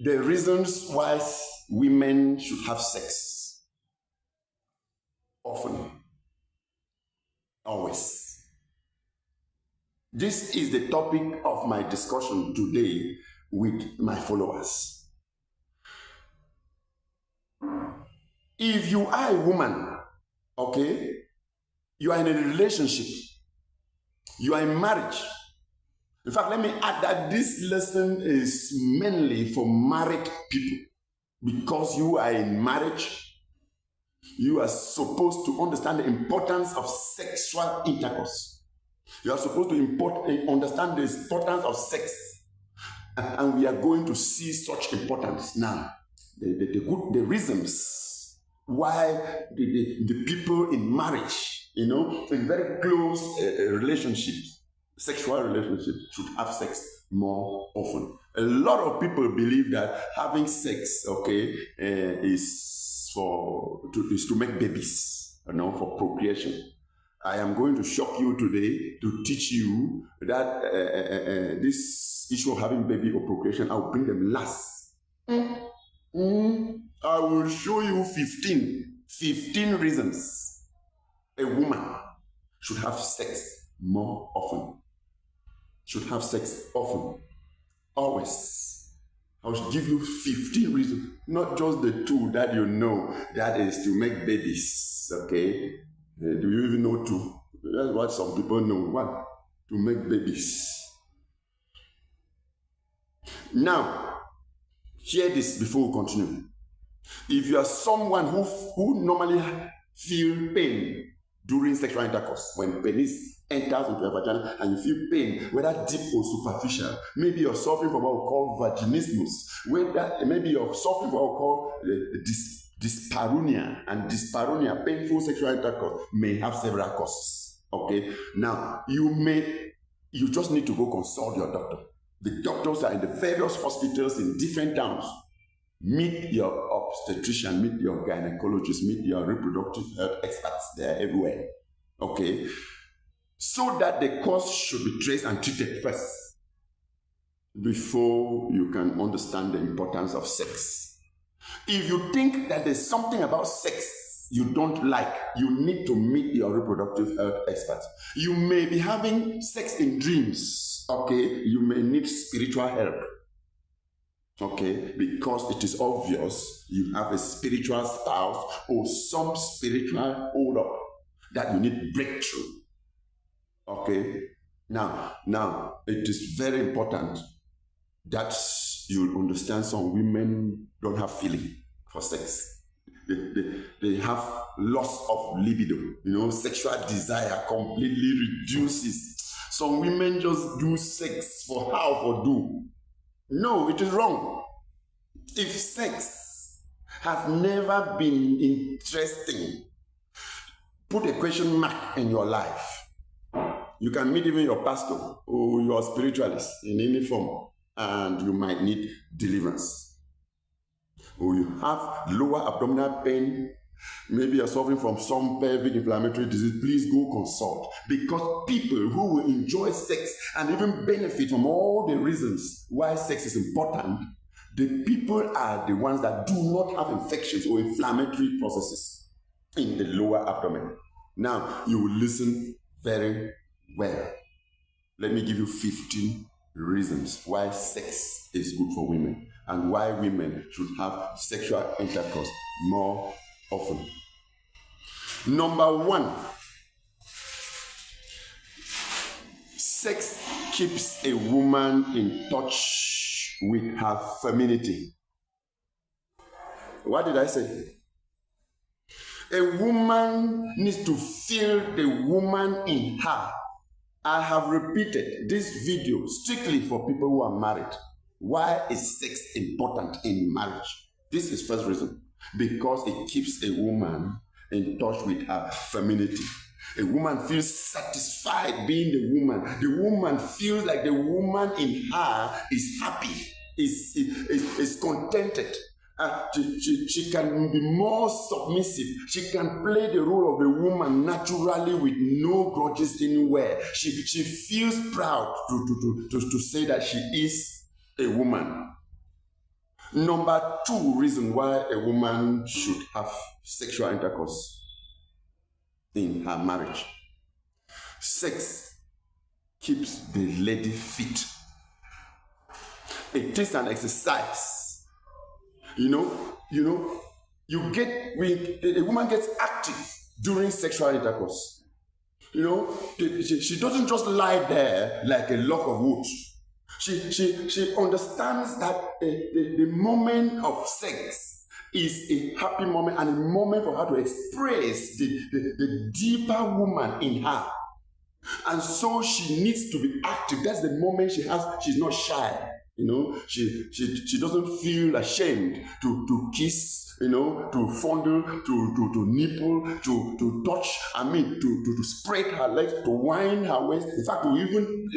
the reasons why women should have sex often, always. This is the topic of my discussion today with my followers. If you are a woman, okay, you are in a relationship, you are in marriage. In fact, let me add that this lesson is mainly for married people, because you are in marriage. You are supposed to understand the importance of sexual intercourse. You are supposed to understand the importance of sex. And we are going to see such importance now. The reasons why the people in marriage, in very close relationships, sexual relationships, should have sex more often. A lot of people believe that having sex, is to make babies, for procreation. I am going to shock you today to teach you that this issue of having baby or procreation, I will bring them last. I will show you 15 reasons a woman should have sex more often. Should have sex often. Always. I will give you 15 reasons, not just the two that you know, that is to make babies, okay? Do you even know two? That's what some people know. What? To make babies. Now, hear this before we continue. If you are someone who normally feel pain during sexual intercourse, when penis enters into your vagina and you feel pain, whether deep or superficial, maybe you're suffering from what we call vaginismus, whether maybe you're suffering from what we call dyspareunia, and dyspareunia, painful sexual intercourse, may have several causes. Okay, now you just need to go consult your doctor. The doctors are in the various hospitals in different towns. Meet your obstetrician, meet your gynecologist, meet your reproductive health experts. They're everywhere. Okay, so that the cause should be traced and treated first before you can understand the importance of sex. If you think that there's something about sex you don't like, you need to meet your reproductive health experts. You may be having sex in dreams, okay? You may need spiritual help, okay? Because it is obvious you have a spiritual spouse or some spiritual hold up that you need breakthrough, okay? Now, it is very important that you understand some women don't have feeling for sex. They have loss of libido, sexual desire completely reduces. Some women just do sex for how or do. No, it is wrong. If sex has never been interesting, put a question mark in your life. You can meet even your pastor or your spiritualist in any form, and you might need deliverance. Or you have lower abdominal pain, maybe you're suffering from some pelvic inflammatory disease, please go consult. Because people who will enjoy sex and even benefit from all the reasons why sex is important, the people are the ones that do not have infections or inflammatory processes in the lower abdomen. Now, you will listen very well. Let me give you 15 reasons why sex is good for women and why women should have sexual intercourse more often. Number 1, sex keeps a woman in touch with her femininity. What did I say? A woman needs to feel the woman in her. I have repeated this video strictly for people who are married. Why is sex important in marriage? This is first reason. Because it keeps a woman in touch with her femininity. A woman feels satisfied being the woman. The woman feels like the woman in her is happy, is contented. She can be more submissive. She can play the role of the woman naturally with no grudges anywhere. She feels proud to say that she is a woman. Number 2 reason why a woman should have sexual intercourse in her marriage. Sex keeps the lady fit. It is an exercise. A woman gets active during sexual intercourse. She doesn't just lie there like a log of wood. She understands that the moment of sex is a happy moment and a moment for her to express the deeper woman in her. And so she needs to be active. That's the moment she's not shy. She doesn't feel ashamed to kiss, to fondle, to nipple, to touch, to spread her legs, to wind her waist. In fact, to even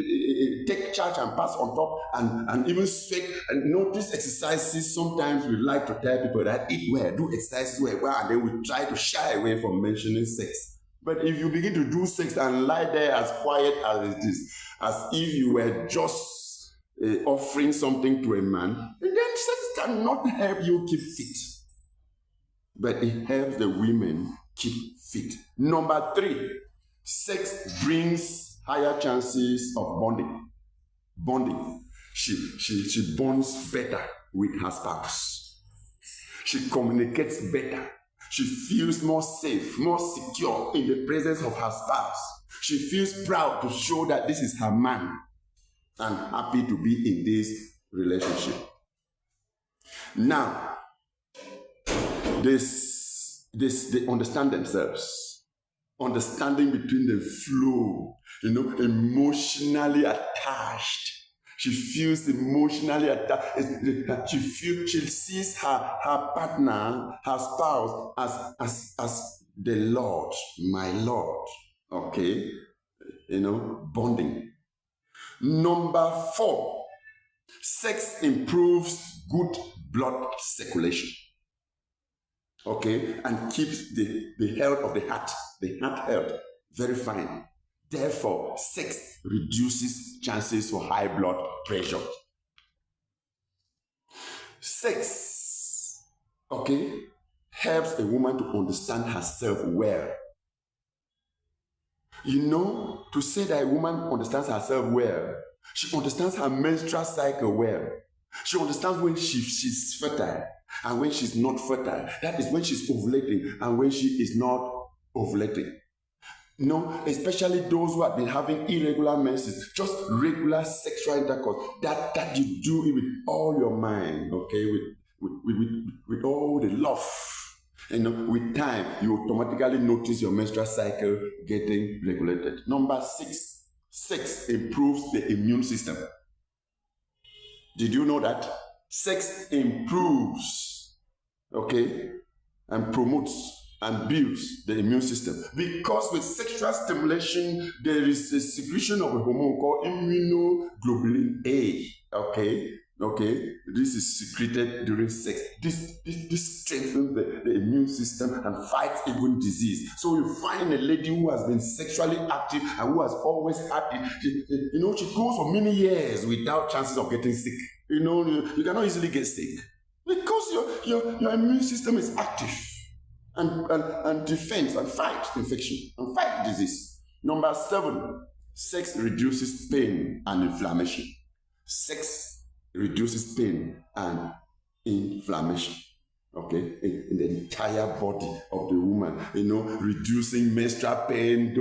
take charge and pass on top and even sweat. And these exercises, sometimes we like to tell people that eat well, do exercises well, and then we try to shy away from mentioning sex. But if you begin to do sex and lie there as quiet as it is, as if you were just offering something to a man, then sex cannot help you keep fit. But it helps the women keep fit. Number 3, sex brings higher chances of bonding. She bonds better with her spouse. She communicates better. She feels more safe, more secure in the presence of her spouse. She feels proud to show that this is her man and happy to be in this relationship. Now, they understand themselves. Understanding between the flow, emotionally attached. She feels emotionally attached. She sees her partner, her spouse, as the Lord, my Lord. Okay? Bonding. Number 4, sex improves good blood circulation. Okay? And keeps the health of the heart health very fine. Therefore, sex reduces chances for high blood pressure. Sex, helps a woman to understand herself well. To say that a woman understands herself well, she understands her menstrual cycle well. She understands when she's fertile and when she's not fertile. That is when she's ovulating and when she is not ovulating. Especially those who have been having irregular menses, just regular sexual intercourse, that you do it with all your mind, with all the love. With time, you automatically notice your menstrual cycle getting regulated. Number 6, sex improves the immune system. Did you know that? Sex improves, and promotes and builds the immune system. Because with sexual stimulation, there is a secretion of a hormone called immunoglobulin A. This is secreted during sex. This strengthens the immune system and fights even disease. So you find a lady who has been sexually active and who has always active. She goes for many years without chances of getting sick. You cannot easily get sick because your immune system is active. And defends and fights infection and fight disease. Number 7, sex reduces pain and inflammation. Sex reduces pain and inflammation. In the entire body of the woman, reducing menstrual pain.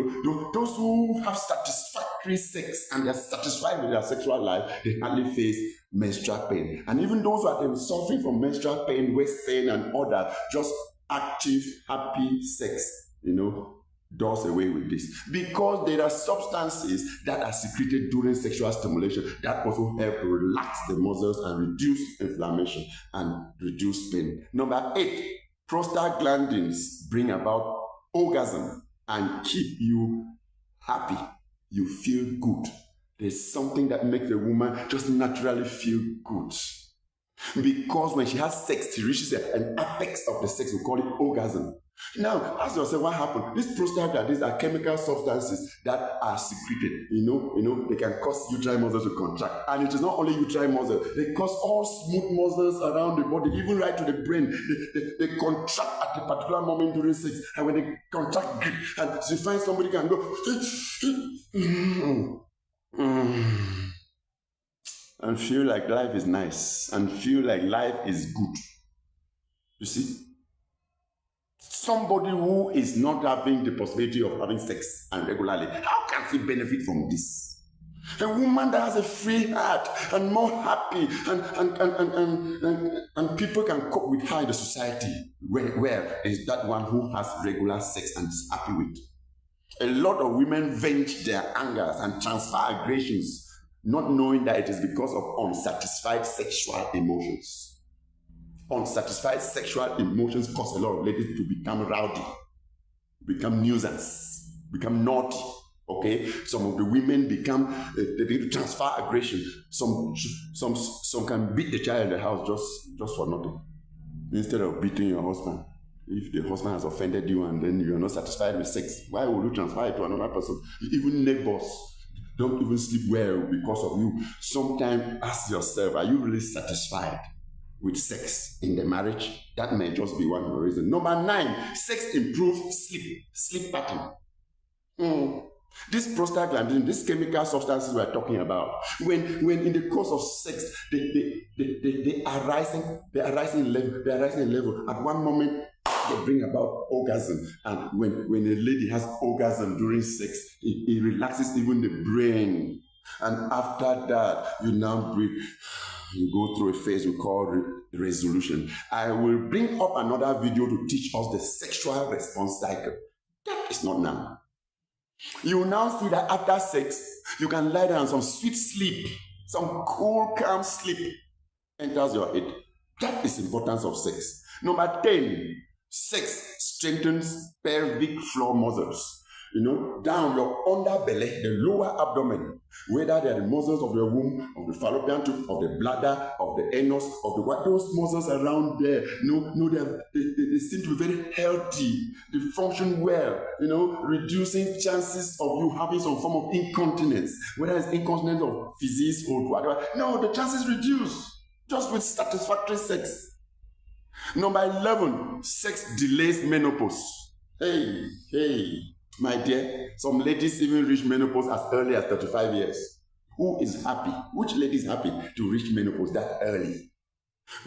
Those who have satisfactory sex and they are satisfied with their sexual life, they hardly face menstrual pain. And even those who have been suffering from menstrual pain, waist pain, and other, just active, happy sex, does away with this. Because there are substances that are secreted during sexual stimulation that also help relax the muscles and reduce inflammation and reduce pain. Number 8, prostaglandins bring about orgasm and keep you happy. You feel good. There's something that makes a woman just naturally feel good. Because when she has sex, she reaches an apex of the sex. We call it orgasm. Now, ask yourself what happened. These prostaglandins are chemical substances that are secreted. They can cause uterine muscles to contract. And it is not only uterine muscles, they cause all smooth muscles around the body, even right to the brain. They contract at a particular moment during sex. And when they contract, and you find somebody can go and feel like life is nice and feel like life is good. You see? Somebody who is not having the possibility of having sex and regularly, how can she benefit from this? A woman that has a free heart and more happy and people can cope with her in the society, where is that one who has regular sex and is happy with? A lot of women vent their angers and transfer aggressions, not knowing that it is because of unsatisfied sexual emotions. Unsatisfied sexual emotions cause a lot of ladies to become rowdy, become nuisance, become naughty. Okay, some of the women become they begin to transfer aggression. Some can beat the child in the house just for nothing, instead of beating your husband. If the husband has offended you and then you are not satisfied with sex, why would you transfer it to another person? Even neighbors don't even sleep well because of you. Sometimes ask yourself, are you really satisfied with sex in the marriage? That may just be one reason. Number 9, sex improves sleep pattern. This prostaglandin, these chemical substances we are talking about, when in the course of sex, they are rising in level. At one moment, they bring about orgasm, and when a lady has orgasm during sex, it relaxes even the brain. And after that, you now breathe. You go through a phase we call resolution. I will bring up another video to teach us the sexual response cycle. That is not now. You will now see that after sex, you can lie down, some sweet sleep, some cool, calm sleep enters your head. That is the importance of sex. Number 10, sex strengthens pelvic floor muscles. Down your underbelly, the lower abdomen, whether they are the muscles of the womb, of the fallopian tube, of the bladder, of the anus, of the what, those muscles around there, they seem to be very healthy. They function well, reducing chances of you having some form of incontinence, whether it's incontinence of physics or whatever. No, the chances reduce just with satisfactory sex. Number 11, sex delays menopause. Hey. My dear, some ladies even reach menopause as early as 35 years. Who is happy? Which lady is happy to reach menopause that early?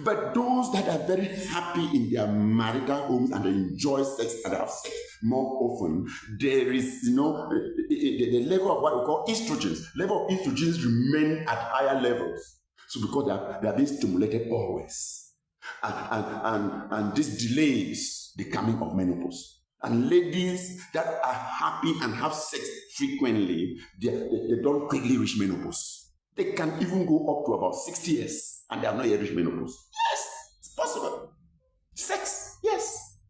But those that are very happy in their marital homes and they enjoy sex and have sex more often, there is, the level of what we call estrogens. Level of estrogens remain at higher levels. So because they are being stimulated always. And this delays the coming of menopause. And ladies that are happy and have sex frequently, they don't quickly reach menopause. They can even go up to about 60 years and they have not yet reached menopause. Yes, it's possible. Sex, yes.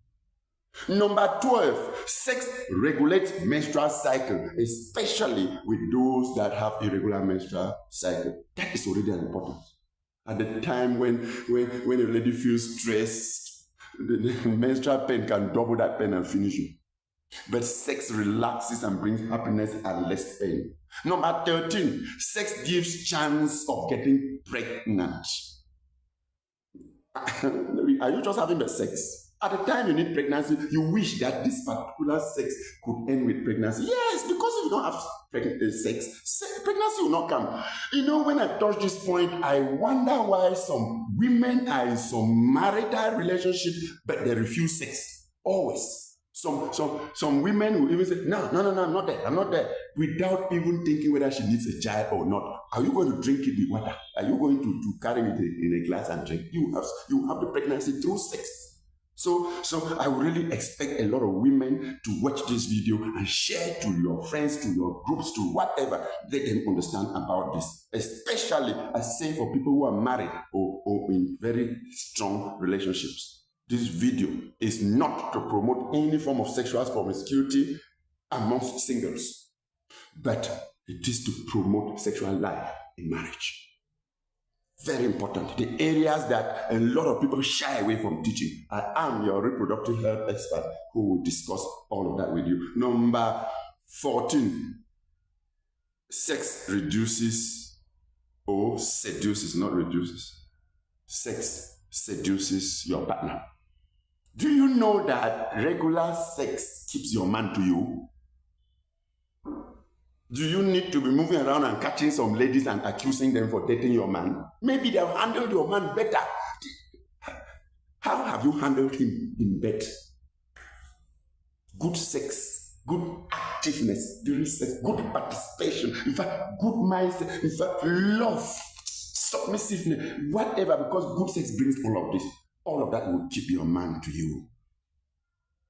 Number 12, sex regulates menstrual cycle, especially with those that have irregular menstrual cycle. That is already an importance. At the time when a lady feels stressed, the menstrual pain can double that pain and finish you. But sex relaxes and brings happiness and less pain. Number 13, sex gives chance of getting pregnant. Are you just having the sex? At the time you need pregnancy, you wish that this particular sex could end with pregnancy. Yes, because if you don't have sex, pregnancy will not come. When I touch this point, I wonder why some women are in some marital relationship, but they refuse sex. Always. Some women will even say, no, I'm not there, without even thinking whether she needs a child or not. Are you going to drink it with water? Are you going to carry it in a glass and drink? You have the pregnancy through sex. So I would really expect a lot of women to watch this video and share to your friends, to your groups, to whatever. Let them understand about this. Especially, I say, for people who are married or in very strong relationships. This video is not to promote any form of sexual promiscuity amongst singles, but it is to promote sexual life in marriage. Very important. The areas that a lot of people shy away from teaching. I am your reproductive health expert who will discuss all of that with you. Number 14. Sex reduces or seduces, not reduces. Sex seduces your partner. Do you know that regular sex keeps your man to you? Do you need to be moving around and catching some ladies and accusing them for dating your man? Maybe they'll handle your man better. How have you handled him in bed? Good sex, good activeness during sex, good participation, in fact, good mindset, in fact, love, submissiveness, whatever, because good sex brings all of this. All of that will keep your man to you.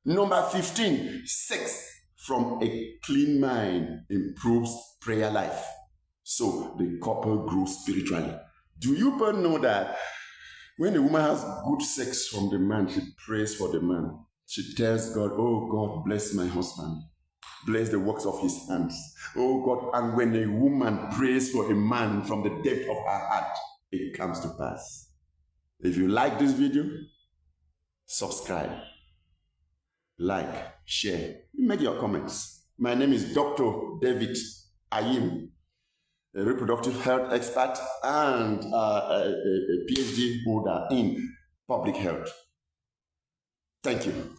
Number 15, sex from a clean mind improves prayer life. So the couple grows spiritually. Do you know that when a woman has good sex from the man, she prays for the man. She tells God, oh God, bless my husband. Bless the works of his hands. Oh God, and when a woman prays for a man from the depth of her heart, it comes to pass. If you like this video, subscribe, like, share, make your comments. My name is Dr. David Ayem, a reproductive health expert and a PhD holder in public health. Thank you.